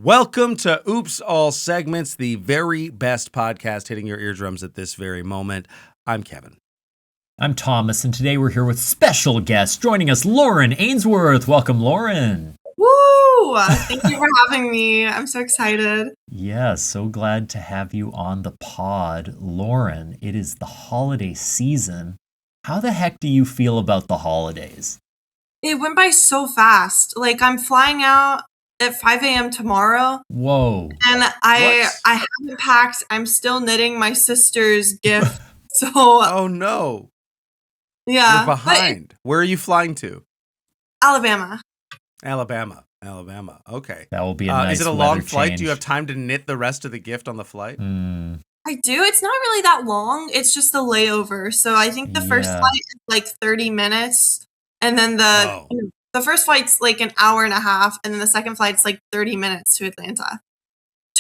Welcome to Oops All Segments, the very best podcast hitting your eardrums at this very moment. I'm Kevin. I'm Thomas, and today we're here with special guest joining us, Lauren Ainsworth. Welcome, Lauren. Woo! Thank you for having me. I'm so excited. Yeah, so glad to have you on the pod. Lauren, it is the holiday season. How the heck do you feel about the holidays? It went by so fast. Like, I'm flying out at 5 a.m. tomorrow. Whoa. And I haven't packed. I'm still knitting my sister's gift. So. Oh, no. Yeah. You're behind. Where are you flying to? Alabama. Alabama. Okay. That will be a nice Is it a long flight? change. Do you have time to knit the rest of the gift on the flight? I do. It's not really that long. It's just a layover. So I think the first flight is like 30 minutes. And then the first flight's like an hour and a half. And then the second flight's like 30 minutes to Atlanta.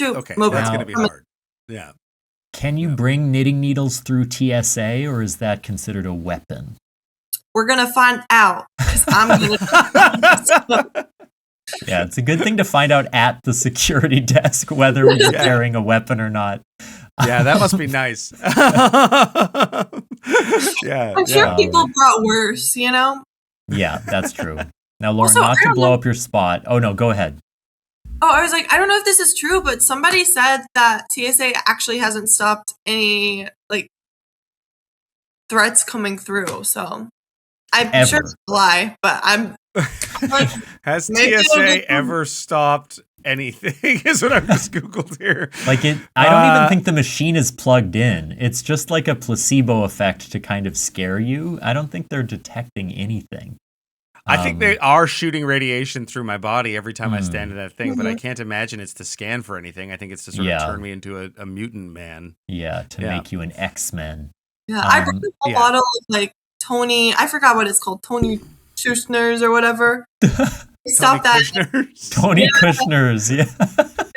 Okay, Mobile. that's going to be hard. Yeah. Can you bring knitting needles through TSA, or is that considered a weapon? We're going to find out. Because I'm going to. Yeah, it's a good thing to find out at the security desk whether we're carrying a weapon or not. Yeah, that must be nice. Yeah, I'm sure people brought worse, you know? Yeah, that's true. Now, Lauren, Also, not to blow up your spot. Oh, no, go ahead. Oh, I was like, I don't know if this is true, but somebody said that TSA actually hasn't stopped any, like, threats coming through. So I'm sure it's a lie, but I'm like, has TSA ever stopped anything? Is what I've just Googled here. Like I don't even think the machine is plugged in. It's just like a placebo effect to kind of scare you. I don't think they're detecting anything. I think they are shooting radiation through my body every time I stand in that thing, but I can't imagine it's to scan for anything. I think it's to sort of turn me into a mutant man. Yeah, to make you an X-Men. Yeah, I brought a bottle of like Tony, I forgot what it's called, Tony Kushner's or whatever. Stop that. Tony Kushner's, yeah.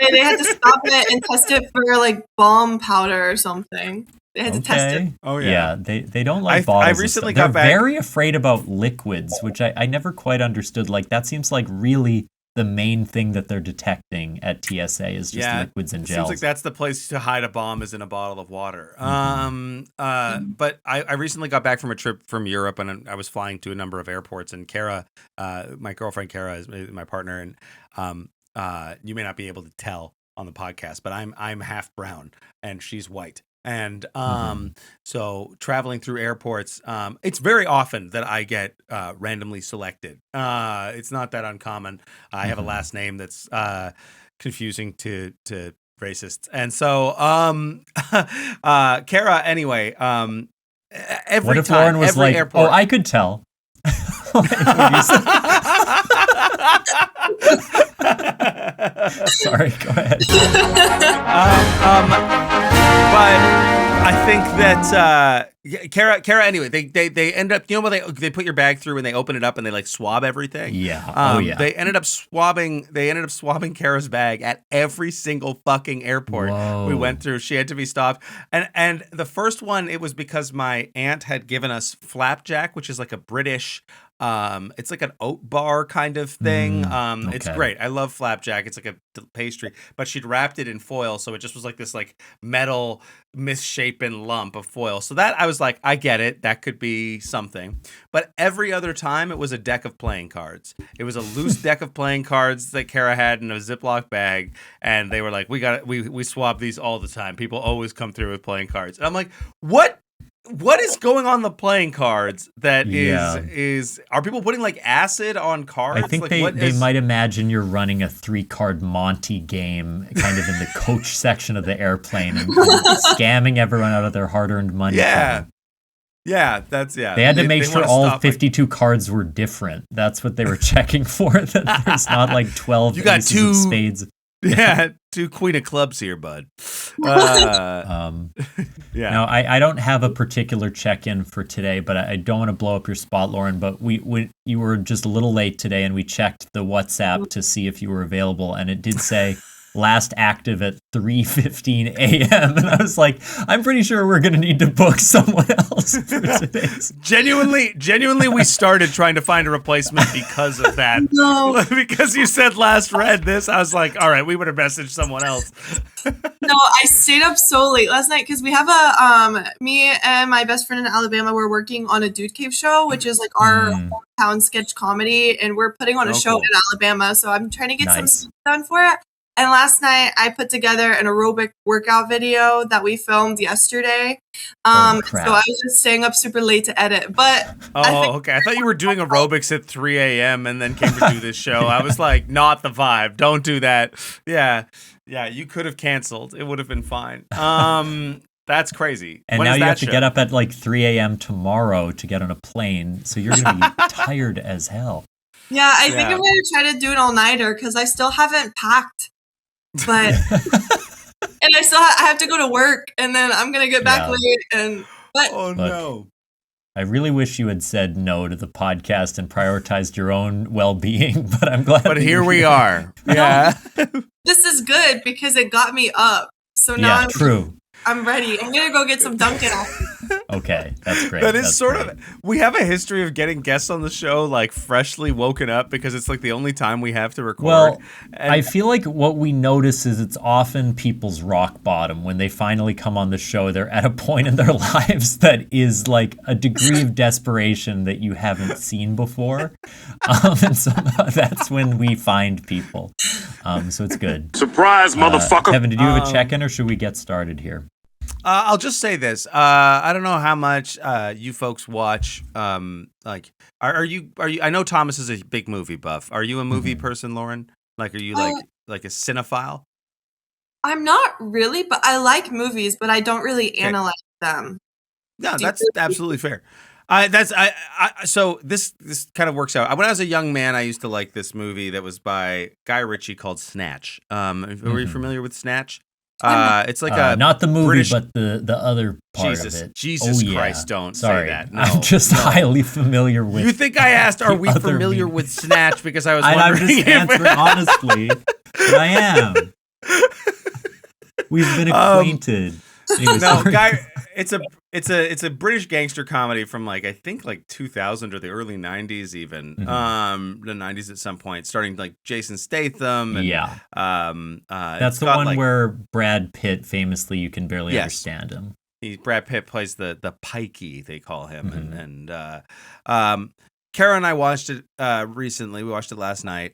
They had to stop it and test it for like bomb powder or something. They had to test it. Oh yeah. They don't like bottles. I recently They're got back. very afraid about liquids, which I never quite understood. Like that seems like really the main thing that they're detecting at TSA is just liquids and gels. Seems like that's the place to hide a bomb is in a bottle of water. But I recently got back from a trip from Europe, and I was flying to a number of airports. And Kara, my girlfriend Kara, is my partner, and you may not be able to tell on the podcast, but I'm half brown and she's white. And so traveling through airports, it's very often that I get randomly selected. It's not that uncommon. I have a last name that's confusing to racists. And so Kara, anyway, every what if time, Lauren was every like, airport, oh, I could tell. Sorry, go ahead. But I think that Kara. Anyway, they end up. You know when they put your bag through and they open it up and they like swab everything. Yeah. They ended up swabbing Kara's bag at every single fucking airport we went through. She had to be stopped. And the first one, it was because my aunt had given us flapjack, which is like a British. It's like an oat bar kind of thing. Okay. It's great. I love flapjack. It's like a pastry, but she'd wrapped it in foil, so it just was like this like metal misshapen lump of foil. So that I was like, I get it. That could be something. But every other time, it was a deck of playing cards. It was a loose deck of playing cards that Kara had in a Ziploc bag, and they were like, we swab these all the time. People always come through with playing cards, and I'm like, what? What is going on the playing cards that is are people putting like acid on cards? I think like, they might imagine you're running a 3-card Monty game kind of in the coach section of the airplane and scamming everyone out of their hard-earned money. Yeah. They had to make sure all 52 cards were different. That's what they were checking for, that there's not like 12 you got aces two of spades. Yeah, 2 queen of clubs here, bud. Now, I don't have a particular check-in for today, but I don't want to blow up your spot, Lauren, but you were just a little late today, and we checked the WhatsApp to see if you were available, and it did say last active at 3:15 a.m. And I was like, I'm pretty sure we're going to need to book someone else for today's. Genuinely, we started trying to find a replacement because of that. No. Because you said last read this, I was like, all right, we would have messaged someone else. No, I stayed up so late last night because we have me and my best friend in Alabama, we're working on a Dude Cave show, which is like our hometown sketch comedy, and we're putting on a show cool. in Alabama. So I'm trying to get some Nice. stuff done for it. And last night I put together an aerobic workout video that we filmed yesterday. Holy crap. So I was just staying up super late to edit. But okay. I thought you were doing aerobics at 3 a.m. and then came to do this show. I was like, not the vibe. Don't do that. Yeah, you could have canceled. It would have been fine. That's crazy. And now you have to get up at like 3 a.m. tomorrow to get on a plane. So you're going to be tired as hell. Yeah, I think I'm going to try to do an all-nighter because I still haven't packed. But and I have to go to work, and then I'm gonna get back late. Oh no! I really wish you had said no to the podcast and prioritized your own well-being. But I'm glad. But here we are. Yeah, this is good because it got me up. So now I'm ready. I'm gonna go get some Dunkin'. Okay, that's great. That is we have a history of getting guests on the show like freshly woken up because it's like the only time we have to record. Well, I feel like what we notice is it's often people's rock bottom. When they finally come on the show, they're at a point in their lives that is like a degree of desperation that you haven't seen before. And so that's when we find people. So it's good. Surprise, motherfucker. Kevin, did you have a check-in or should we get started here? I'll just say this. I don't know how much you folks watch. Like, are you? I know Thomas is a big movie buff. Are you a movie person, Lauren? Like, are you like a cinephile? I'm not really, but I like movies, but I don't really analyze them. No, that's absolutely fair. So this kind of works out. When I was a young man, I used to like this movie that was by Guy Ritchie called Snatch. Are you familiar with Snatch? It's like not the movie, British... but the other part of it. Jesus Christ! Don't say that. No, I'm just highly familiar with. You think I asked? Are we familiar with Snatch? Because I was wondering. I'm just answering honestly. But I am. We've been acquainted. No, Guy. It's a British gangster comedy from like I think like 2000 or the early 90s even. The 90s at some point, starting like Jason Statham. And, that's the one where Brad Pitt famously you can barely understand him. Brad Pitt plays the pikey, they call him, and Kara and I watched it recently. We watched it last night,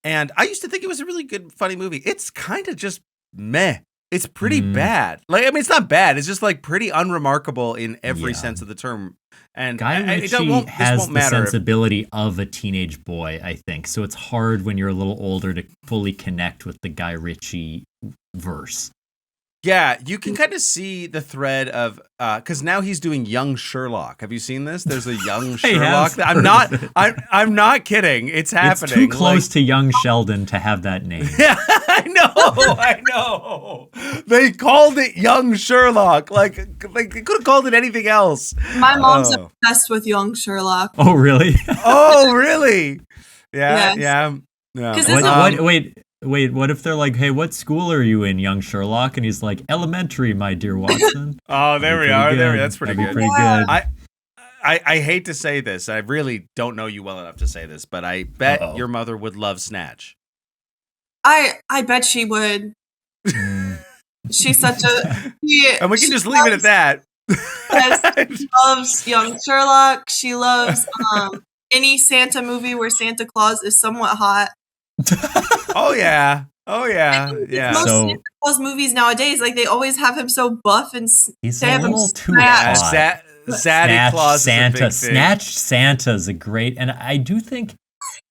and I used to think it was a really good, funny movie. It's kind of just meh. It's pretty bad. Like, I mean, it's not bad. It's just like pretty unremarkable in every sense of the term. And Guy Ritchie has the sensibility of a teenage boy, I think. So it's hard when you're a little older to fully connect with the Guy Ritchie verse. Yeah, you can kind of see the thread of because now he's doing Young Sherlock. Have you seen this? There's a Young Sherlock. I'm not kidding. It's happening. It's too close to Young Sheldon to have that name. Yeah, I know. They called it Young Sherlock. Like they could have called it anything else. My mom's obsessed with Young Sherlock. Oh, really? Oh, really? Yeah. Wait, what if they're like, hey, what school are you in, Young Sherlock? And he's like, elementary, my dear Watson. Oh, there we are. That's pretty good. Pretty good. I hate to say this. I really don't know you well enough to say this, but I bet your mother would love Snatch. I bet she would. She's such a... and we can just leave it at that. Yes, she loves Young Sherlock. She loves any Santa movie where Santa Claus is somewhat hot. Oh yeah. Most Santa Claus movies nowadays, like they always have him so buff and he's a little too hot. Zaddy Claus Santa, is a big thing. Snatch Santa is a great, and I do think,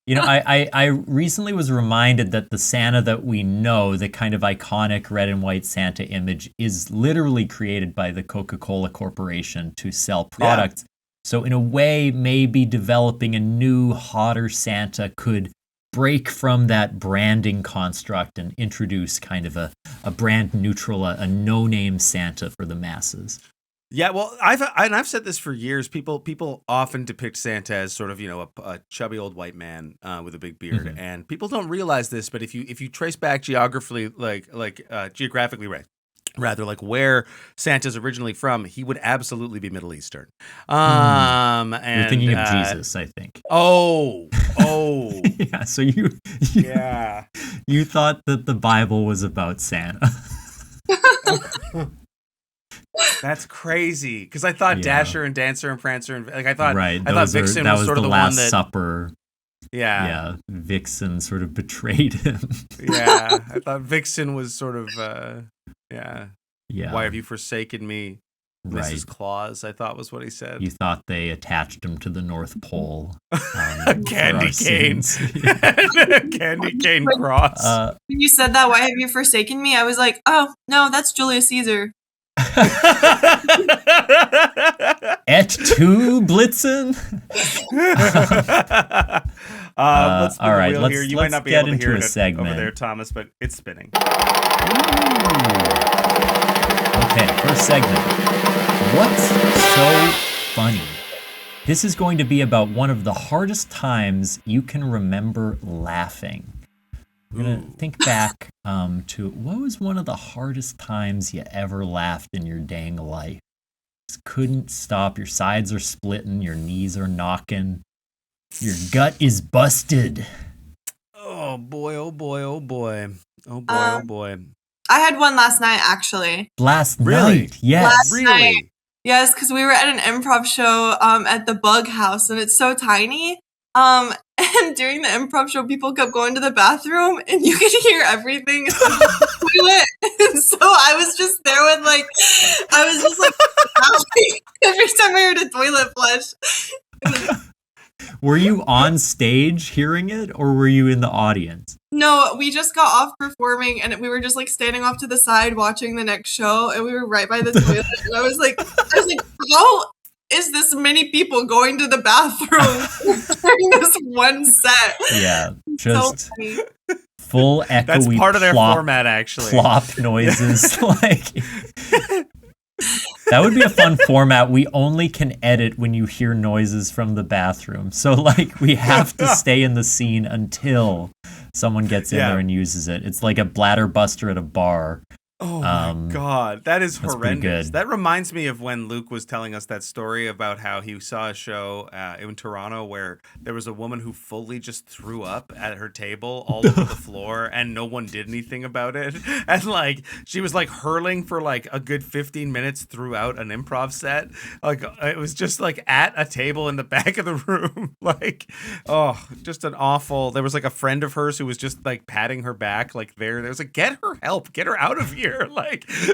I recently was reminded that the Santa that we know, the kind of iconic red and white Santa image, is literally created by the Coca-Cola Corporation to sell products. Yeah. So in a way, maybe developing a new, hotter Santa could break from that branding construct and introduce kind of a brand neutral, a no-name Santa for the masses. Yeah, well, I've said this for years. People often depict Santa as sort of a chubby old white man with a big beard, and people don't realize this. But if you trace back geographically, geographically, right, rather like where Santa's originally from, he would absolutely be Middle Eastern. And you're thinking of Jesus, I think. Oh, yeah. So you thought that the Bible was about Santa. That's crazy, because I thought Dasher and Dancer and Prancer and I thought Vixen that was sort of the Last one that Supper. Yeah, Vixen sort of betrayed him. Yeah, I thought Vixen was sort of why have you forsaken me, Mrs. Claus? I thought was what he said. You thought they attached him to the North Pole. Candy cane, candy cane cross. When you said that, why have you forsaken me? I was like, oh no, that's Julius Caesar. Et tu, Blitzen? Let's spin all right, the wheel here. You might not be get able to into hear a it segment over there, Thomas, but it's spinning. Okay, first segment. What's so funny? This is going to be about one of the hardest times you can remember laughing. We're going to think back to what was one of the hardest times you ever laughed in your dang life. Just couldn't stop. Your sides are splitting. Your knees are knocking. Your gut is busted. Oh boy, oh boy, oh boy. Oh boy, oh boy. I had one last night, actually. Last night? Yes. Last really? Night. Yes, because we were at an improv show at the Bug House, and it's so tiny. And during the improv show, people kept going to the bathroom, and you could hear everything in the toilet. And so I was just there with laughing every time I heard a toilet flush. Were you on stage hearing it, or were you in the audience? No, we just got off performing, and we were just like standing off to the side watching the next show, and we were right by the toilet. And I was like, how is this many people going to the bathroom during this one set? Yeah, just so full echoey. That's part of their format, actually. Plop noises, That would be a fun format. We only can edit when you hear noises from the bathroom. So, we have to stay in the scene until someone gets in there and uses it. It's like a bladder buster at a bar. Oh my God, that is horrendous. Good. That reminds me of when Luke was telling us that story about how he saw a show in Toronto where there was a woman who fully just threw up at her table all over the floor and no one did anything about it. And she was hurling for a good 15 minutes throughout an improv set. It was just at a table in the back of the room. Just an awful. There was a friend of hers who was just patting her back there. There was get her help, get her out of here.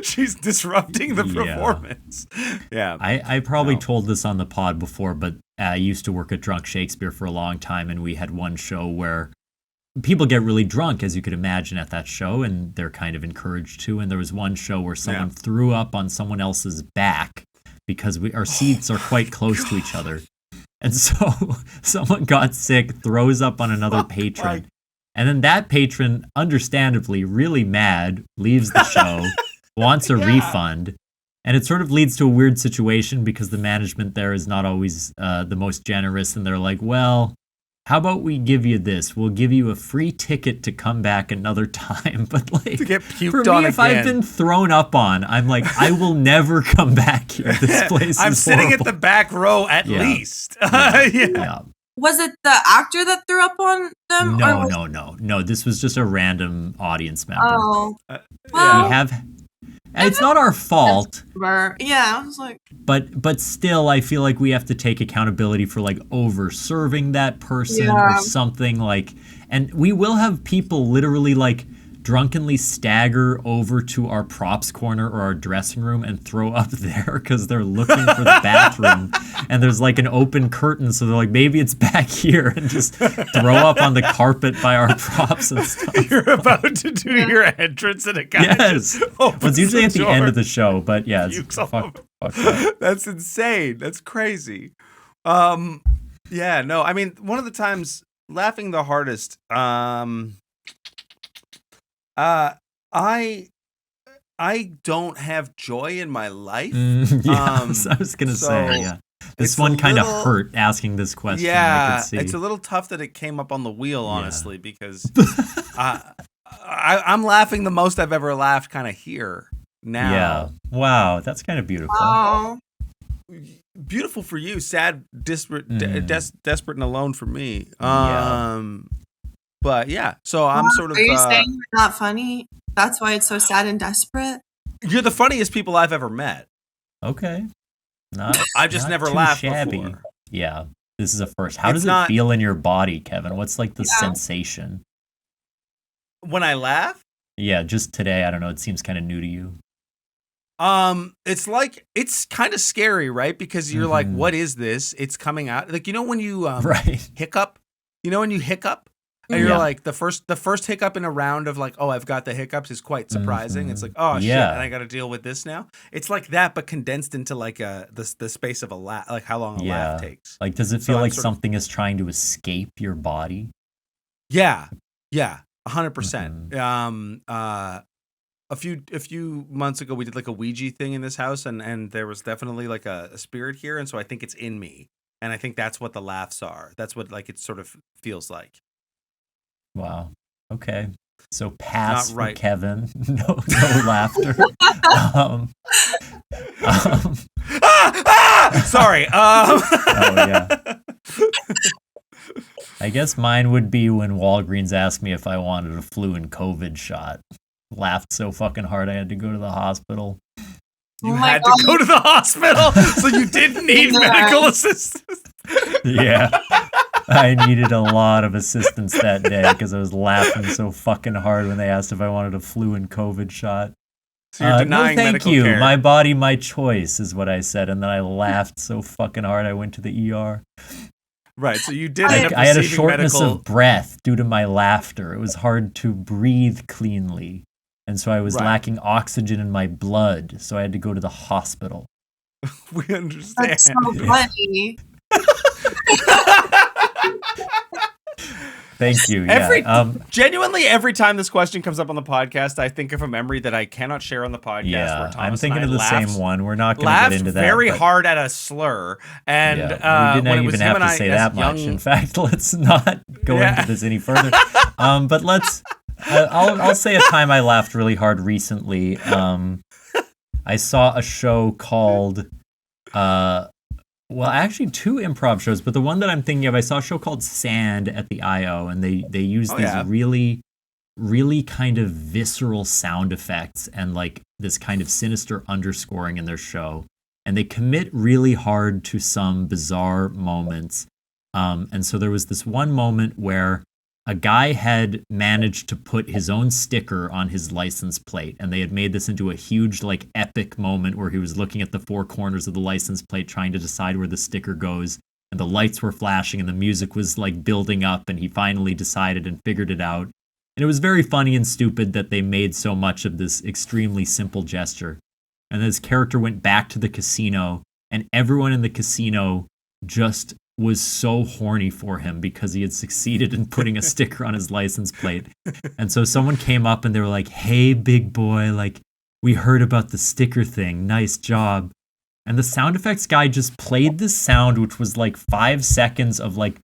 She's disrupting the performance. Yeah. I probably told this on the pod before, but I used to work at Drunk Shakespeare for a long time, and we had one show where people get really drunk, as you could imagine, at that show, and they're kind of encouraged to. And there was one show where someone threw up on someone else's back because our seats are quite close to each other. And so someone got sick, throws up on another patron. And then that patron, understandably really mad, leaves the show, wants a refund. And it sort of leads to a weird situation because the management there is not always the most generous. And they're like, well, how about we give you this? We'll give you a free ticket to come back another time. But to get puked for me, on if again. I've been thrown up on, I'm like, I will never come back here. This place I'm is sitting horrible. at the back row at least. Was it the actor that threw up on them? No. This was just a random audience member. Oh. We have. And it's not our fault. Yeah, I was like. But still, I feel like we have to take accountability for over serving that person or something and we will have people literally drunkenly stagger over to our props corner or our dressing room and throw up there because they're looking for the bathroom and there's an open curtain, so they're maybe it's back here, and just throw up on the carpet by our props and stuff. You're about to do your entrance and a guy just it's usually at the end of the show, but it's fuck That's insane. That's crazy. One of the times laughing the hardest, I I don't have joy in my life. I was gonna say, yeah. This one kind of hurt asking this question. Yeah, I could see. it's a little tough that it came up on the wheel, honestly, because I'm laughing the most I've ever laughed kind of here now. Yeah. Wow, that's kind of beautiful. Oh. Beautiful for you, sad, desperate and alone for me. But yeah, so I'm sort of. Are you saying you're not funny? That's why it's so sad and desperate? You're the funniest people I've ever met. Okay. I've just never laughed before. Yeah, this is a first. How does it feel in your body, Kevin? What's like the sensation? When I laugh? Yeah, just today. I don't know. It seems kind of new to you. It's like, it's kind of scary, right? Because you're like, what is this? It's coming out. Like, you know when you hiccup? You know when you hiccup? And you're like, the first hiccup in a round of like, oh, I've got the hiccups is quite surprising. It's like, oh shit, and I got to deal with this now. It's like that, but condensed into like the space of a laugh, like how long a laugh takes. Like, does it feel like something is trying to escape your body? Yeah, 100%. A few months ago, we did like a Ouija thing in this house, and there was definitely like a spirit here, and so I think it's in me, and I think that's what the laughs are. That's what like it sort of feels like. Wow. Okay. So pass Not right. for Kevin. No laughter. Sorry. Oh yeah. I guess mine would be when Walgreens asked me if I wanted a flu and COVID shot. Laughed so fucking hard I had to go to the hospital. You had to go to the hospital, so you didn't need medical assistance. Yeah. I needed a lot of assistance that day because I was laughing so fucking hard when they asked if I wanted a flu and COVID shot. So you're denying no, thank medical you. care. My body, my choice is what I said, and then I laughed so fucking hard I went to the ER. Right, so you did. I had a shortness of breath due to my laughter. It was hard to breathe cleanly, and so I was lacking oxygen in my blood. So I had to go to the hospital. We understand. That's so funny. Thank you. Genuinely, every time this question comes up on the podcast, I think of a memory that I cannot share on the podcast. Yeah, where Thomas I'm thinking and I of the same one. We're not going to get into that. Very hard at a slur, and we didn't even have to say that much. In fact, let's not go into this any further. But let's. I'll say a time I laughed really hard recently. I saw a show called. Well, actually, 2 improv shows, but the one that I'm thinking of, I saw a show called Sand at the I.O., and they use these really, really kind of visceral sound effects and like this kind of sinister underscoring in their show. And they commit really hard to some bizarre moments. And so there was this one moment where a guy had managed to put his own sticker on his license plate, and they had made this into a huge, like, epic moment where he was looking at the 4 corners of the license plate trying to decide where the sticker goes, and the lights were flashing and the music was, like, building up, and he finally decided and figured it out. And it was very funny and stupid that they made so much of this extremely simple gesture. And then his character went back to the casino, and everyone in the casino just was so horny for him because he had succeeded in putting a sticker on his license plate. And so someone came up and they were like, "Hey, big boy, like, we heard about the sticker thing. Nice job." And the sound effects guy just played this sound, which was like 5 seconds of like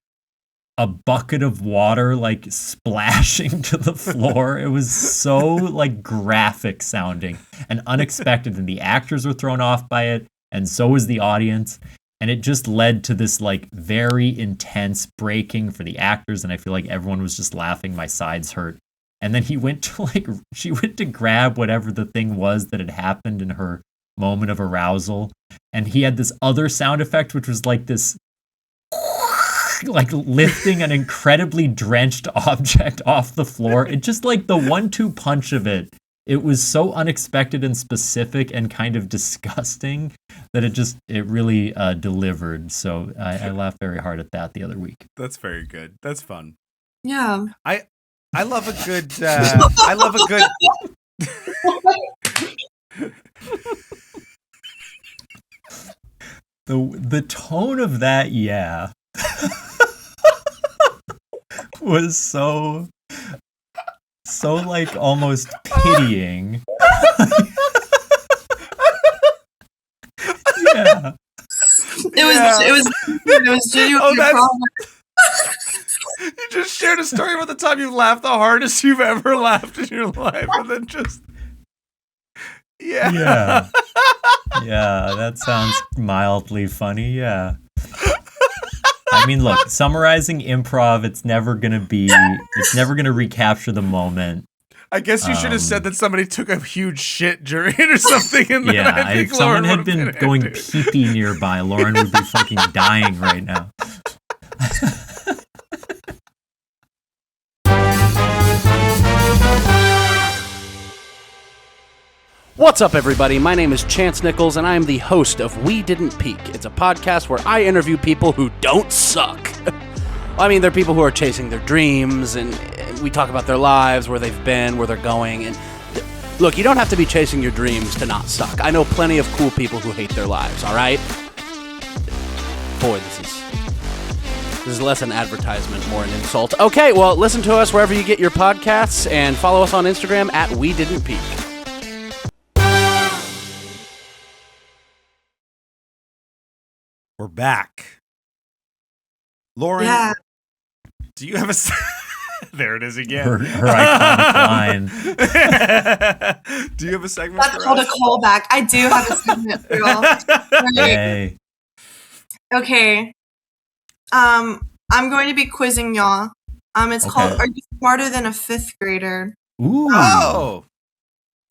a bucket of water like splashing to the floor. It was so like graphic sounding and unexpected, and the actors were thrown off by it, and so was the audience. And it just led to this like very intense breaking for the actors, and I feel like everyone was just laughing. My sides hurt. And then she went to grab whatever the thing was that had happened in her moment of arousal, and he had this other sound effect, which was like this like lifting an incredibly drenched object off the floor. It just like the 1-2 punch of it. It was so unexpected and specific and kind of disgusting that it really delivered. So I laughed very hard at that the other week. That's very good. That's fun. Yeah. I love a good. I love a good. The tone of that, yeah, was so like almost pitying. Yeah. It was genuinely improv. You just shared a story about the time you laughed the hardest you've ever laughed in your life, and then just yeah, that sounds mildly funny. Yeah. I mean, look, summarizing improv, it's never gonna recapture the moment. I guess you should have said that somebody took a huge shit during it or something. And then I think if someone Lauren had been going pee-pee nearby, Lauren would be fucking dying right now. What's up, everybody? My name is Chance Nichols, and I am the host of We Didn't Peak. It's a podcast where I interview people who don't suck. I mean, they're people who are chasing their dreams, and we talk about their lives, where they've been, where they're going. And look, you don't have to be chasing your dreams to not suck. I know plenty of cool people who hate their lives, all right? Boy, this is less an advertisement, more an insult. Okay, well, listen to us wherever you get your podcasts, and follow us on Instagram at We Didn't Peak. We're back. Lauren, do you have a... There it is again. Her iconic line. Do you have a segment That's called a callback. I do have a segment for y'all. Hey. Okay. I'm going to be quizzing y'all. It's called Are You Smarter Than a Fifth Grader? Ooh. Oh.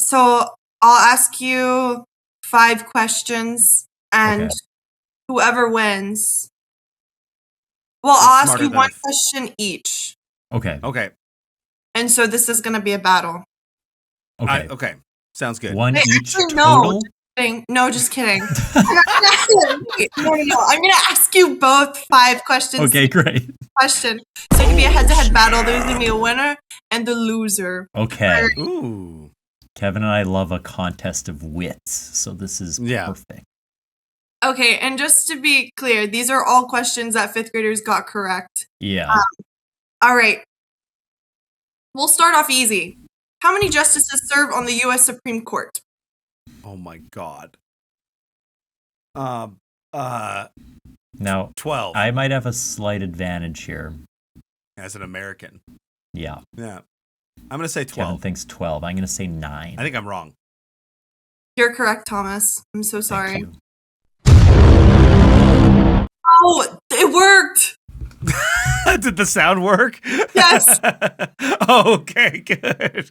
So I'll ask you 5 questions, and whoever wins... Well, I'll ask you one question each. Okay. And so this is going to be a battle. Okay. Sounds good. One each actually, total? No, just kidding. No. I'm going to ask you both 5 questions. Okay, great. Question. So it can be a head-to-head battle. There's going to be a winner and the loser. Okay. Ooh. Kevin and I love a contest of wits, so this is perfect. Okay, and just to be clear, these are all questions that 5th graders got correct. Yeah. All right. We'll start off easy. How many justices serve on the U.S. Supreme Court? Oh my God. Now 12. I might have a slight advantage here. As an American. Yeah. I'm going to say 12. Kevin thinks 12. I'm going to say 9. I think I'm wrong. You're correct, Thomas. I'm so sorry. Thank you. Oh, it worked. Did the sound work? Yes. Okay, good.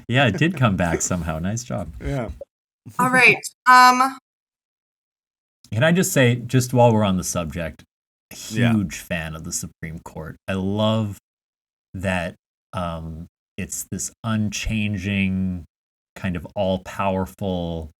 Yeah, it did come back somehow. Nice job. Yeah. All right. Can I just say, just while we're on the subject, huge fan of the Supreme Court. I love that it's this unchanging, kind of all-powerful.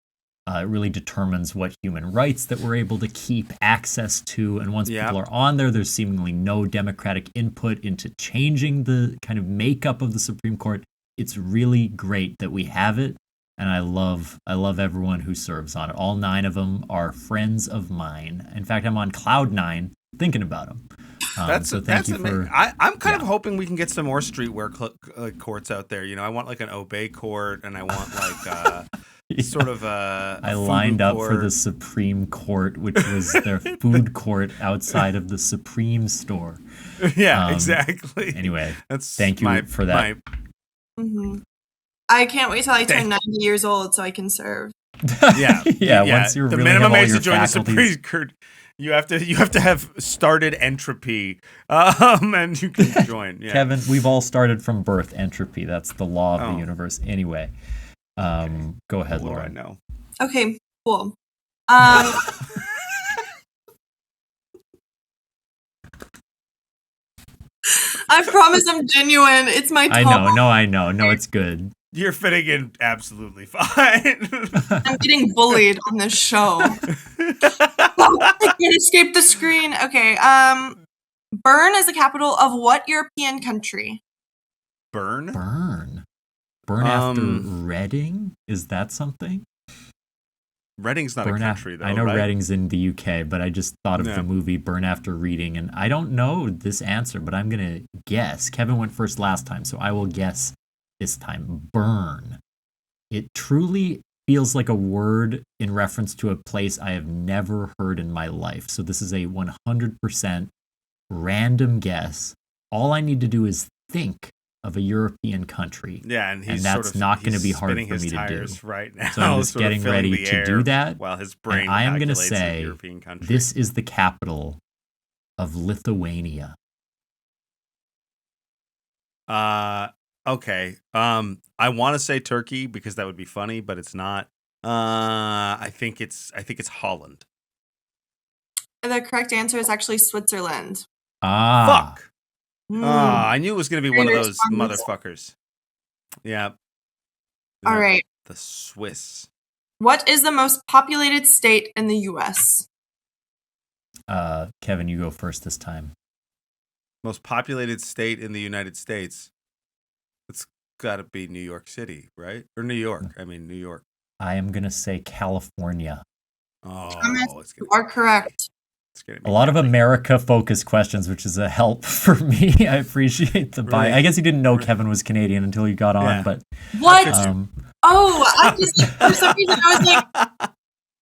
It really determines what human rights that we're able to keep access to. And once people are on there, there's seemingly no democratic input into changing the kind of makeup of the Supreme Court. It's really great that we have it. And I love everyone who serves on it. All 9 of them are friends of mine. In fact, I'm on cloud 9 thinking about them. So thank you for... I'm kind of hoping we can get some more streetwear courts out there. You know, I want like an obey court, and I want like... sort of I lined up for the Supreme Court, which was their food court outside of the Supreme store. Yeah, exactly. Anyway, thank you for that. I can't wait till I turn 90 years old so I can serve. Yeah. Once you're the really minimum have all age your to join faculties. the Supreme Court, you have to have started entropy, and you can join. Yeah. Kevin, we've all started from birth. Entropy. That's the law of the universe. Anyway. Go ahead, Lauren. No. Okay, cool. I promise I'm genuine. It's my I know. No, it's good. You're fitting in absolutely fine. I'm getting bullied on this show. I can't escape the screen. Okay, Bern is the capital of what European country? Bern after Reading? Is that something? Reading's not a country, though. I know right? Reading's in the UK, but I just thought of the movie Burn After Reading, and I don't know this answer, but I'm going to guess. Kevin went first last time, so I will guess this time. Bern. It truly feels like a word in reference to a place I have never heard in my life. So this is a 100% random guess. All I need to do is think of a European country. Yeah, and that's not going to be hard for me to do. Right now, so I'm just getting ready to do that. While his brain I am going to calculates say a European country. this is the capital of Lithuania. Okay. I want to say Turkey because that would be funny, but it's not. I think it's Holland. The correct answer is actually Switzerland. Fuck. Mm. I knew it was going to be one of those motherfuckers. Yeah. All right. The Swiss. What is the most populated state in the U.S.? Kevin, you go first this time. Most populated state in the United States. It's got to be New York City, right? Or New York. I mean, New York. I am going to say California. Oh, Thomas, you are correct. A lot of America-focused questions, which is a help for me. I appreciate the buy. I guess you didn't know Kevin was Canadian until you got on, but what? I just for some reason I was like,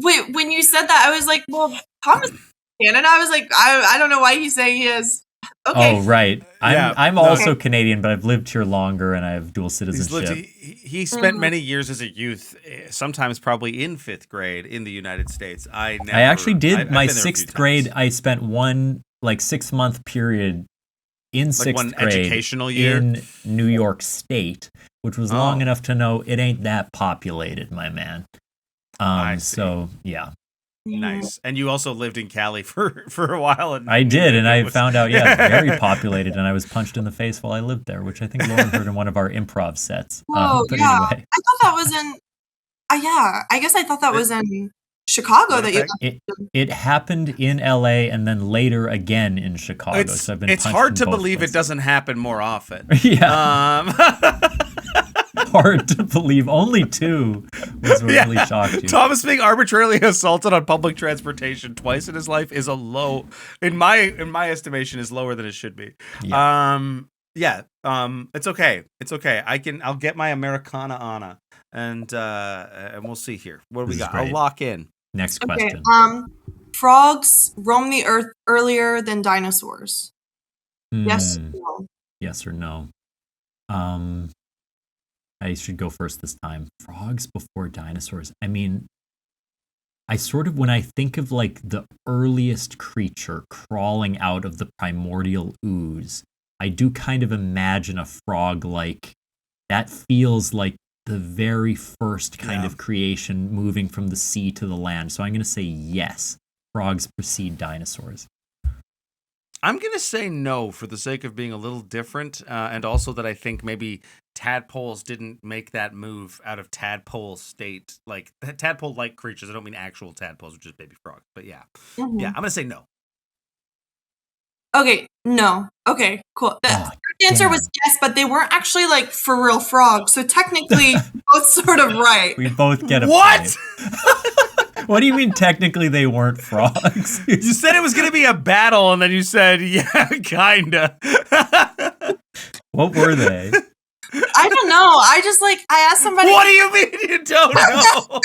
wait. When you said that, I was like, well, Thomas is Canada. I was like, I don't know why he's saying he is. Okay. Oh, right. I'm also Canadian, but I've lived here longer and I have dual citizenship. He spent many years as a youth, sometimes probably in 5th grade in the United States. I actually did my 6th grade. I spent one 6-month period in 6th grade educational year in New York State, which was long enough to know it ain't that populated, my man. So yeah. Nice. And you also lived in Cali for a while. I did, and I found out, very populated, and I was punched in the face while I lived there, which I think Lauren heard in one of our improv sets. Oh, but yeah. Anyway. I thought that was in... I guess I thought that was in Chicago. It happened in LA and then later again in Chicago. So I've been it's hard to believe it doesn't happen more often. Yeah. Hard to believe. Only 2 was what really shocked you. Thomas being arbitrarily assaulted on public transportation twice in his life is a low, in my estimation, is lower than it should be. Yeah. It's okay. It's okay. I'll get my Americana Anna, and we'll see here. What do we got? I'll lock in. Next question. Frogs roam the earth earlier than dinosaurs. Yes or no? Yes or no? I should go first this time. Frogs before dinosaurs. I mean, when I think of the earliest creature crawling out of the primordial ooze, I do kind of imagine a frog that feels like the very first kind of creation moving from the sea to the land. So I'm going to say yes. Frogs precede dinosaurs. I'm going to say no for the sake of being a little different, and also that I think maybe tadpoles didn't make that move out of tadpole state, tadpole-like creatures. I don't mean actual tadpoles, which is baby frogs, but yeah. Mm-hmm. Yeah, I'm going to say no. Okay, no. Okay, cool. The answer was yes, but they weren't actually for real frogs, so technically both sort of right. We both get a What? What do you mean technically they weren't frogs? You said it was going to be a battle, and then you said, yeah, kinda. What were they? I don't know. I asked somebody. What do you mean you don't know?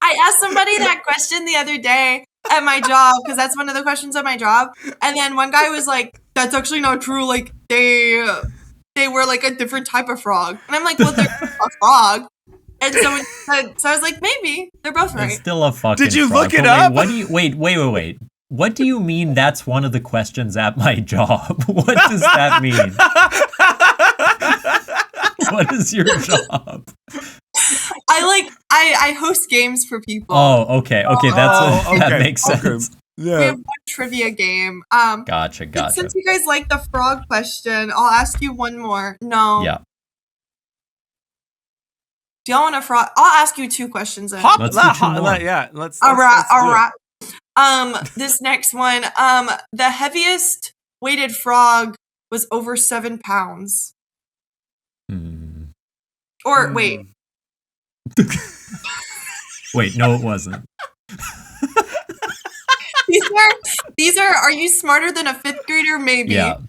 I asked somebody that question the other day at my job, because that's one of the questions at my job. And then one guy was like, that's actually not true. They were a different type of frog. And I'm like, well, they're a frog. And so I was like, maybe they're both right. It's still a fucking Did you frog. look it up? Wait. What do you mean that's one of the questions at my job? What does that mean? What is your job? I host games for people. Oh, okay. That makes sense. Okay. Yeah. We have one trivia game. Gotcha. Since you guys like the frog question, I'll ask you one more. No. Yeah. Do y'all want a frog? I'll ask you 2 questions. Let's do 2 more. Let's all right. This next one. The heaviest weighted frog was over 7 pounds. Or wait. Wait, no, it wasn't. These are. Are you smarter than a 5th grader? Maybe. Yeah.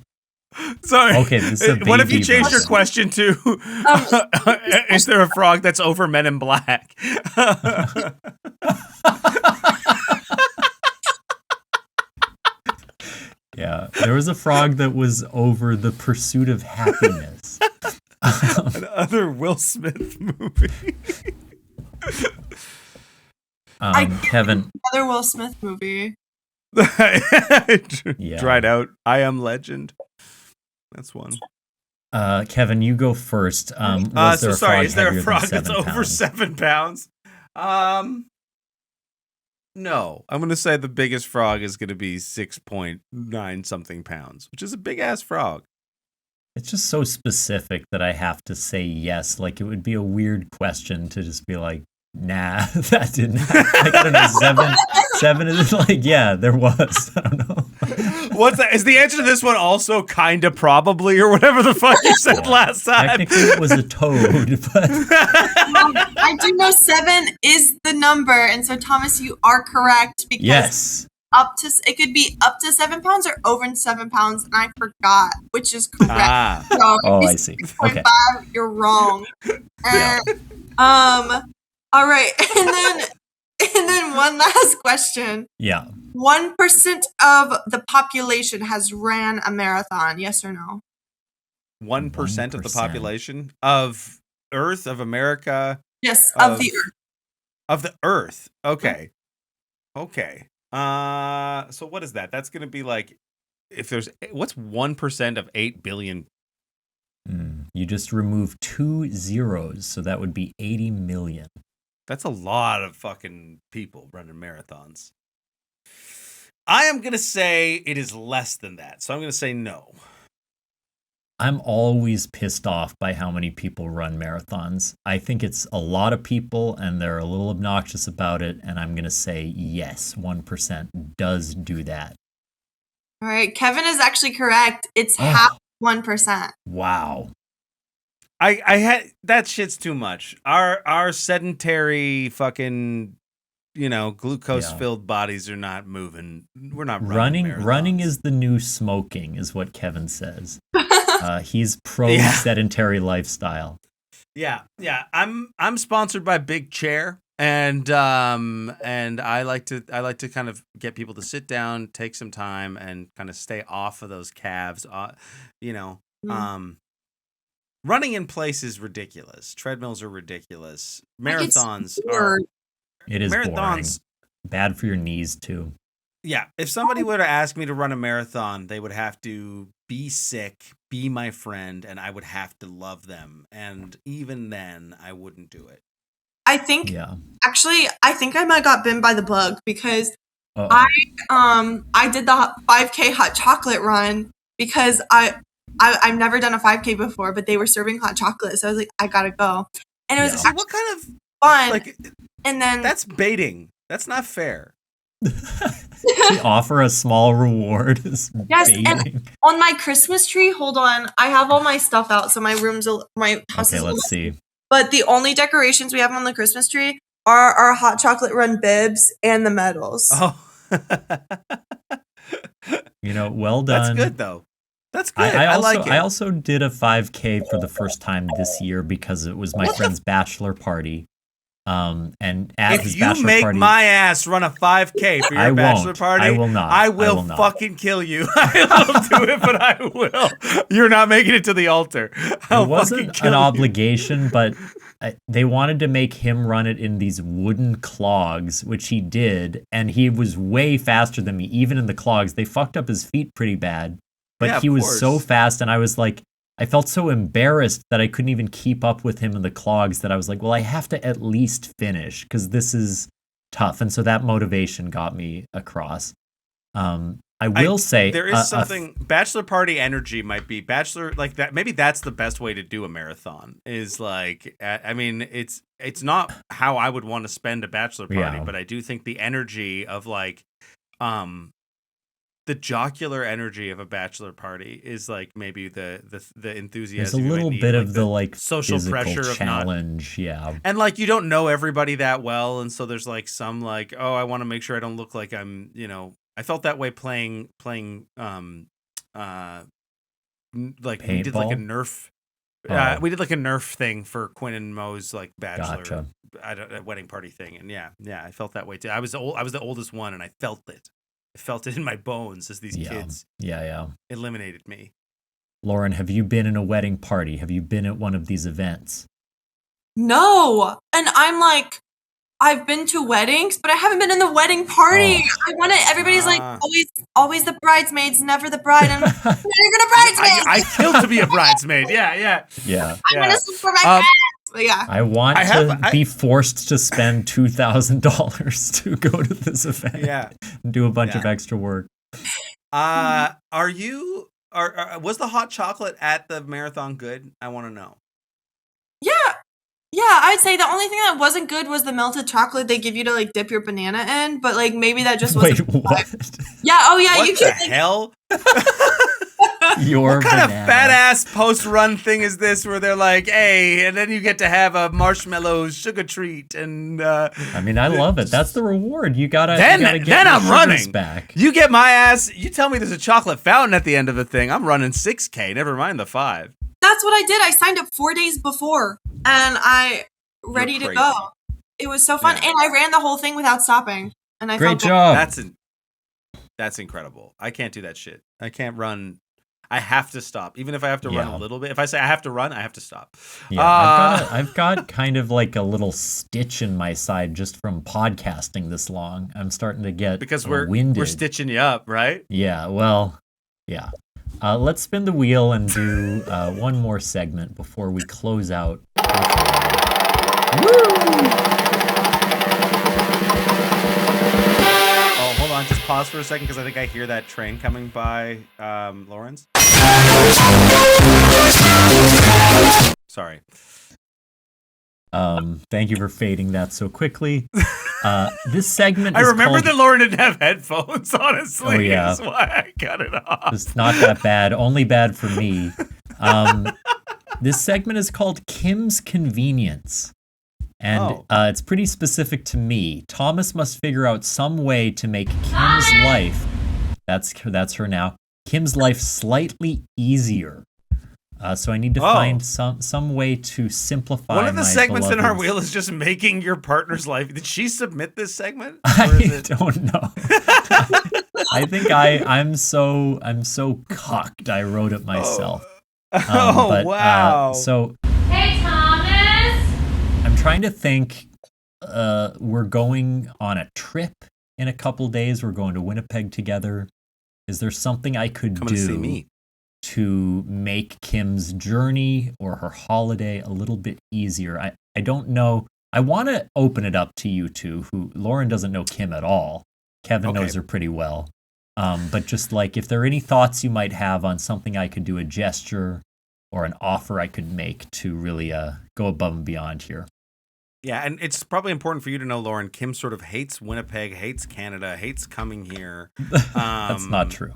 Sorry. Okay, this is a What if you baby changed your version. question to, is there a frog that's over Men in Black? Yeah, there was a frog that was over The Pursuit of Happiness. Another Will Smith movie. Kevin. Another Will Smith movie. Yeah. Dried out. I Am Legend. That's one. Kevin, you go first. Was there a frog is there a heavier frog than that's 7 over pounds? 7 pounds? No. I'm going to say the biggest frog is going to be 6.9 something pounds, which is a big ass frog. It's just so specific that I have to say yes. Like, it would be a weird question to just be like, nah, that didn't happen. Like, I don't know, seven is like, yeah, there was. I don't know. What's that? Is the answer to this one also kind of probably or whatever the fuck you said last time? Technically, it was a toad, but I do know 7 is the number, and so Thomas, you are correct because yes. it could be up to 7 pounds or over 7 pounds, and I forgot, which is correct. Ah. So Oh, if I it's see. 6.5, Okay. you're wrong. Yeah. All right, and then one last question. Yeah. 1% of the population has ran a marathon, yes or no? 1% of the 1%. population of Earth, of America, Yes, of the earth. of the Earth. Okay. Okay. So what is that? That's going to be like, what's 1% of 8 billion? You just remove 2 zeros, so that would be 80 million. That's a lot of fucking people running marathons. I am going to say it is less than that. So I'm going to say no. I'm always pissed off by how many people run marathons. I think it's a lot of people and they're a little obnoxious about it. And I'm going to say yes, 1% does do that. All right, Kevin is actually correct. It's half 1%. Wow. I had that shit's too much. Our sedentary fucking, glucose filled bodies are not moving. We're not running. Running is the new smoking, is what Kevin says. He's pro sedentary lifestyle. Yeah. I'm sponsored by Big Chair, and I like to kind of get people to sit down, take some time, and kind of stay off of those calves. Running in place is ridiculous. Treadmills are ridiculous. Marathons are. It is boring. Marathons. Bad for your knees too. Yeah, if somebody were to ask me to run a marathon, they would have to be sick, be my friend, and I would have to love them. And even then, I wouldn't do it. I think I think I might got bitten by the bug because I did the 5K hot chocolate run because I've never done a 5K before, but they were serving hot chocolate, so I was like, I gotta go, and it was actually what kind of fun. like? And then That's baiting. That's not fair. They offer a small reward. Yes, and on my Christmas tree, hold on, I have all my stuff out, so my house is. Okay, let's see. But the only decorations we have on the Christmas tree are our hot chocolate run bibs and the medals. Oh, well done. That's good though. That's good. I like it. I also did a 5K for the first time this year because it was my friend's bachelor party. And at his bachelor party, if you party, make my ass run a 5K for your bachelor party, I will not. I will fucking kill you. I will do it, but I will. You're not making it to the altar. It wasn't an obligation, but they wanted to make him run it in these wooden clogs, which he did, and he was way faster than me, even in the clogs. They fucked up his feet pretty bad, but he was so fast, and I was like, I felt so embarrassed that I couldn't even keep up with him in the clogs that I was like, well, I have to at least finish because this is tough. And so that motivation got me across. I will say there is something bachelor party energy might be bachelor like that. Maybe that's the best way to do a marathon is like, I mean, it's not how I would want to spend a bachelor party, but I do think the energy of like, the jocular energy of a bachelor party is like maybe the enthusiasm. There's a little bit of the like social pressure challenge, and like you don't know everybody that well, and so there's like some like, oh, I want to make sure I don't look like I'm, I felt that way playing we did like a Nerf. We did like a Nerf thing for Quinn and Mo's like bachelor wedding party thing, and yeah, I felt that way too. I was the oldest one, and I felt it. I felt it in my bones as these kids eliminated me. Lauren, have you been in a wedding party? Have you been at one of these events? No, and I'm like, I've been to weddings, but I haven't been in the wedding party. I want it. Everybody's like, always the bridesmaids, never the bride. And I'm like, never gonna bridesmaid. I killed to be a bridesmaid. Yeah. I'm gonna sleep for my friends. But yeah, I want to be forced to spend $2,000 to go to this event. Yeah, and do a bunch of extra work. Was the hot chocolate at the marathon good? I want to know. Yeah, I'd say the only thing that wasn't good was the melted chocolate they give you to like dip your banana in, but like maybe that just wasn't. Wait, what? Yeah, oh yeah, what you the can. Hell? Your what kind banana. of fat ass post run thing is this where they're like, hey, and then you get to have a marshmallow sugar treat and I mean, I love it. That's the reward. You gotta then get I'm running back. You get my ass, you tell me there's a chocolate fountain at the end of the thing. I'm running 6K, never mind the 5. That's what I did. I signed up 4 days before and ready to go. It was so fun. And I ran the whole thing without stopping. And I Great felt job. That's incredible. I can't do that shit. I can't run. I have to stop. Even if I have to run a little bit. If I say I have to run, I have to stop. Yeah, I've got kind of like a little stitch in my side just from podcasting this long. I'm starting to get because winded. We're stitching you up, right? Yeah, well, yeah. Let's spin the wheel and do one more segment before we close out. Woo! Oh, hold on. Just pause for a second because I think I hear that train coming by Lawrence. Sorry. Thank you for fading that so quickly. This segment I is remember called... that Lauren didn't have headphones, honestly. Oh, yeah. That's why I cut it off. It's not that bad. Only bad for me. This segment is called Kim's Convenience. And it's pretty specific to me. Thomas must figure out some way to make Kim's life, that's her now, Kim's life slightly easier. So I need to find some way to simplify. One of the segments in our beloved's- wheel is just making your partner's life. Did she submit this segment? I don't know. I think I'm so cocked. I wrote it myself. Wow. Hey, Thomas. I'm trying to think. We're going on a trip in a couple days. We're going to Winnipeg together. Is there something I could Come do to see me to make Kim's journey or her holiday a little bit easier? I don't know. I want to open it up to you two, who Lauren doesn't know Kim at all. Kevin knows her pretty well. But just like, if there are any thoughts you might have on something I could do, a gesture or an offer I could make to really go above and beyond here. Yeah, and it's probably important for you to know, Lauren, Kim sort of hates Winnipeg, hates Canada, hates coming here. That's not true.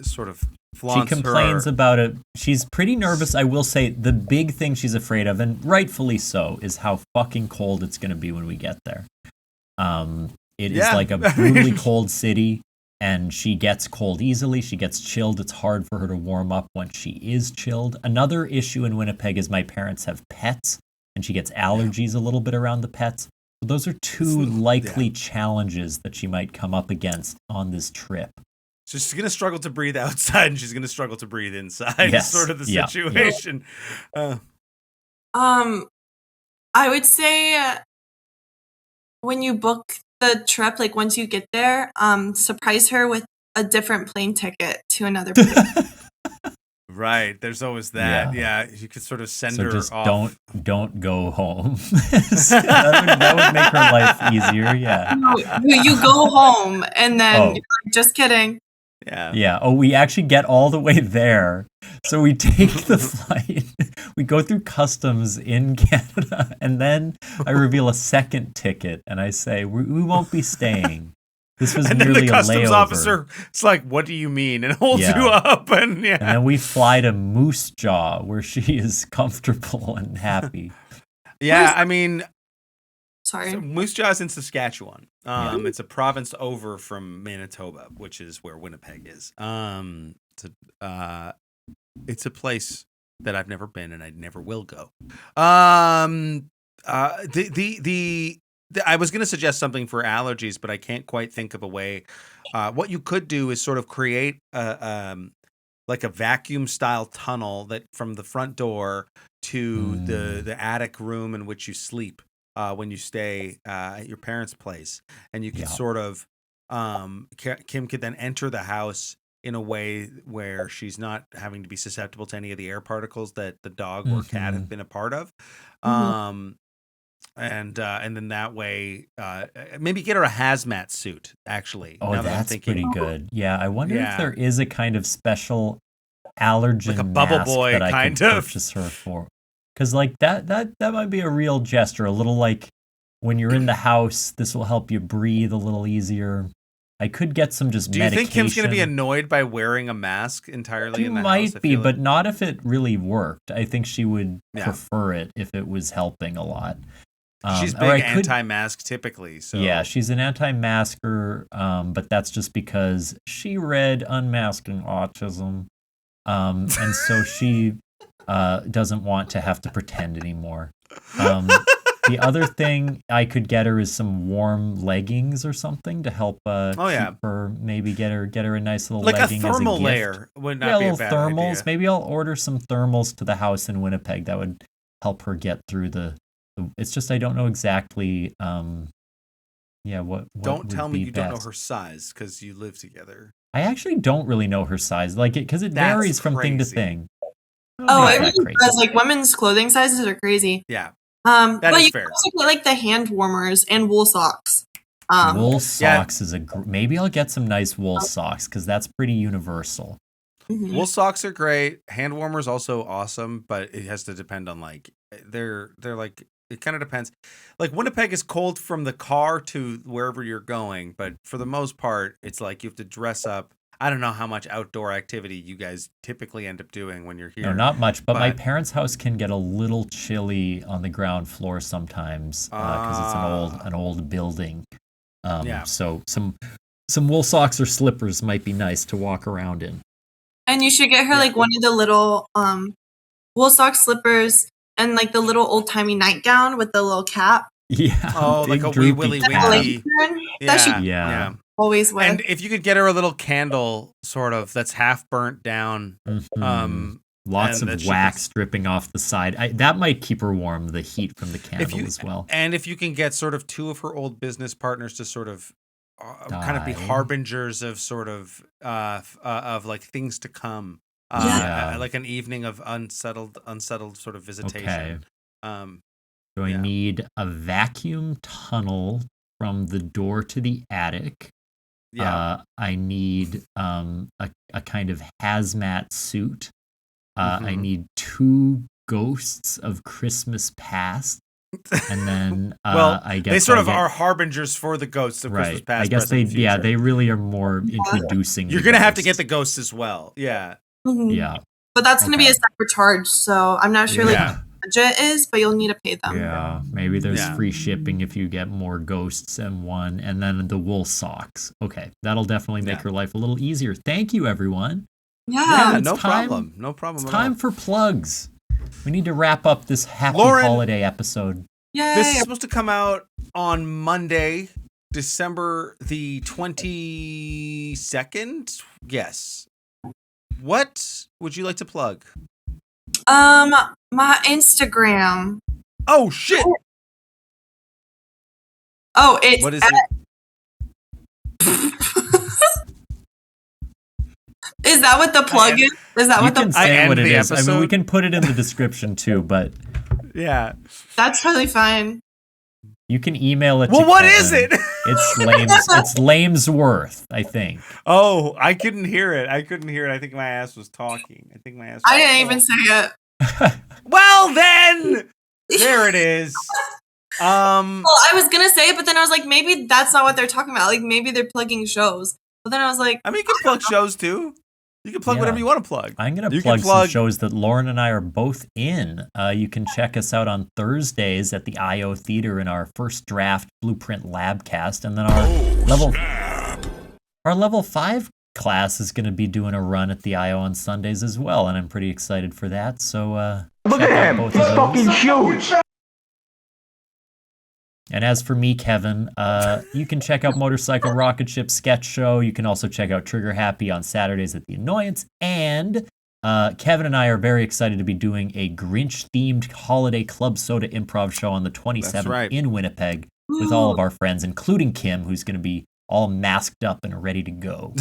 Sort of flaunts She complains about it. She's pretty nervous. I will say the big thing she's afraid of, and rightfully so, is how fucking cold it's going to be when we get there. It is like a brutally cold city, and she gets cold easily. She gets chilled. It's hard for her to warm up when she is chilled. Another issue in Winnipeg is my parents have pets, and she gets allergies a little bit around the pets. So those are two likely challenges that she might come up against on this trip. So she's going to struggle to breathe outside, and she's going to struggle to breathe inside. Yes. Sort of the situation. I would say when you book the trip, like once you get there, surprise her with a different plane ticket to another place. Right. There's always that. Yeah. You could sort of send her just off. don't go home. that would make her life easier. Yeah. You go home and then just kidding. Yeah. Yeah. Oh, we actually get all the way there. So we take the flight. We go through customs in Canada, and then I reveal a second ticket, and I say we won't be staying. This was and merely then the customs a layover. officer, it's like, what do you mean? And holds you up. And And then we fly to Moose Jaw, where she is comfortable and happy. Yeah, I mean, sorry. So Moose Jaw is in Saskatchewan. It's a province over from Manitoba, which is where Winnipeg is. It's a place that I've never been and I never will go. I was going to suggest something for allergies, but I can't quite think of a way. What you could do is sort of create like a vacuum style tunnel that from the front door to the attic room in which you sleep when you stay at your parents' place, and you could sort of Kim could then enter the house in a way where she's not having to be susceptible to any of the air particles that the dog or cat have been a part of. And then that way, maybe get her a hazmat suit, actually. Oh, that's pretty good. Yeah, I wonder if there is a kind of special allergen like a bubble mask boy that I kind could of purchase her for. Because like that might be a real gesture, a little like when you're in the house, this will help you breathe a little easier. I could get some just medication. Do you think Kim's going to be annoyed by wearing a mask entirely in the house? She might be, but not if it really worked. I think she would prefer it if it was helping a lot. She's big anti-mask typically. So. Yeah, she's an anti-masker, but that's just because she read Unmasking Autism. And so she doesn't want to have to pretend anymore. The other thing I could get her is some warm leggings or something to help keep her, maybe get her a nice little legging as a gift. Like a thermal layer would not be a bad thermals. Idea. Maybe I'll order some thermals to the house in Winnipeg. That would help her get through it's just I don't know exactly what don't tell me you best. Don't know her size because you live together. I actually don't really know her size, like it because it varies from thing to thing. It really does. Like women's clothing sizes are crazy. Yeah. But you can also get like the hand warmers and wool socks. Wool socks is maybe I'll get some nice wool socks because that's pretty universal. Mm-hmm. Wool socks are great. Hand warmers also awesome, but it has to depend on like they're like it kind of depends. Like Winnipeg is cold from the car to wherever you're going, but for the most part, it's like you have to dress up. I don't know how much outdoor activity you guys typically end up doing when you're here. No, not much. But my parents' house can get a little chilly on the ground floor sometimes because it's an old building. So some wool socks or slippers might be nice to walk around in. And you should get her like one of the little wool sock slippers and like the little old timey nightgown with the little cap. Yeah. Oh, like a wee willy winky. Yeah. Always with. And if you could get her a little candle, sort of that's half burnt down, lots of wax dripping off the side. That might keep her warm. The heat from the candle as well. And if you can get sort of two of her old business partners to sort of kind of be harbingers of sort of like things to come, like an evening of unsettled sort of visitation. Okay. So I need a vacuum tunnel from the door to the attic. Yeah. I need a kind of hazmat suit. I need 2 ghosts of Christmas past. And then I guess they sort of are harbingers for the ghosts of Christmas past. I guess they really are more introducing. You're gonna have to get the ghosts as well. Yeah. Mm-hmm. Yeah. But that's gonna be a separate charge, so I'm not sure budget is, but you'll need to pay them. Yeah, maybe there's free shipping if you get more ghosts in one, and then the wool socks. Okay, that'll definitely make her life a little easier. Thank you, everyone. Yeah, no problem. No problem. It's time for plugs. We need to wrap up this happy holiday episode. Yay. This is supposed to come out on Monday, December the 22nd. Yes. What would you like to plug? My Instagram. Oh shit. Oh, it's what is it? Is that what the plug is? Is that what the say what it is? I mean, we can put it in the description too, but yeah, that's totally fine. You can email it. Well, what is it? It's Lamesworth, I think. Oh, I couldn't hear it. I think my ass was talking. I didn't even say it. Well, then there it is. Well, I was gonna say it, but then I was like, maybe that's not what they're talking about. Like, maybe they're plugging shows. But then I was like, I mean, you can plug shows too. You can plug whatever you want to plug. I'm going to plug some shows that Lauren and I are both in. You can check us out on Thursdays at the IO Theater in our first draft Blueprint Labcast, and then our level 5 class is going to be doing a run at the IO on Sundays as well, and I'm pretty excited for that. So Look check at out him. both He's of those. fucking huge. And as for me, Kevin, you can check out Motorcycle Rocket Ship Sketch Show. You can also check out Trigger Happy on Saturdays at The Annoyance. And Kevin and I are very excited to be doing a Grinch-themed holiday club soda improv show on the 27th in Winnipeg with all of our friends, including Kim, who's going to be all masked up and ready to go.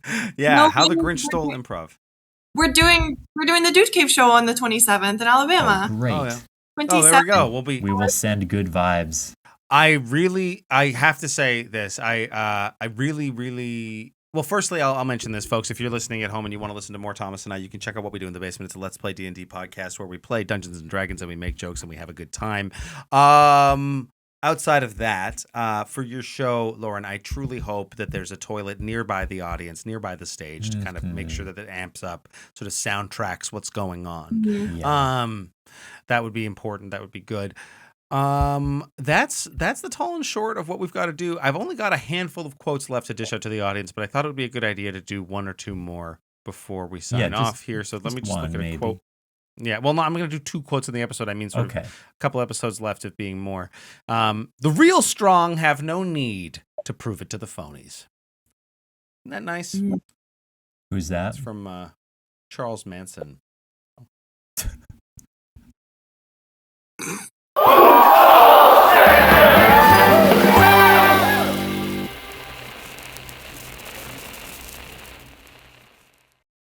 How the Grinch stole improv. We're doing the Dude Cave show on the 27th in Alabama. Oh, great. Oh, yeah. Oh, there we go. We will send good vibes. I have to say this. I really. Well, firstly, I'll mention this, folks. If you're listening at home and you want to listen to more Thomas and I, you can check out What We Do in the Basement. It's a Let's Play D&D podcast where we play Dungeons and Dragons and we make jokes and we have a good time. Outside of that, for your show, Lauren, I truly hope that there's a toilet nearby the audience, nearby the stage, to kind of make sure that it amps up, sort of soundtracks what's going on. Yeah. That would be important. That would be good. That's the tall and short of what we've got to do. I've only got a handful of quotes left to dish out to the audience, but I thought it would be a good idea to do one or two more before we sign off here. So let me just look at a quote. Yeah, well, no, I'm going to do 2 quotes in the episode. I mean, sort of a couple episodes left of being more. The real strong have no need to prove it to the phonies. Isn't that nice? Who's that? It's from Charles Manson.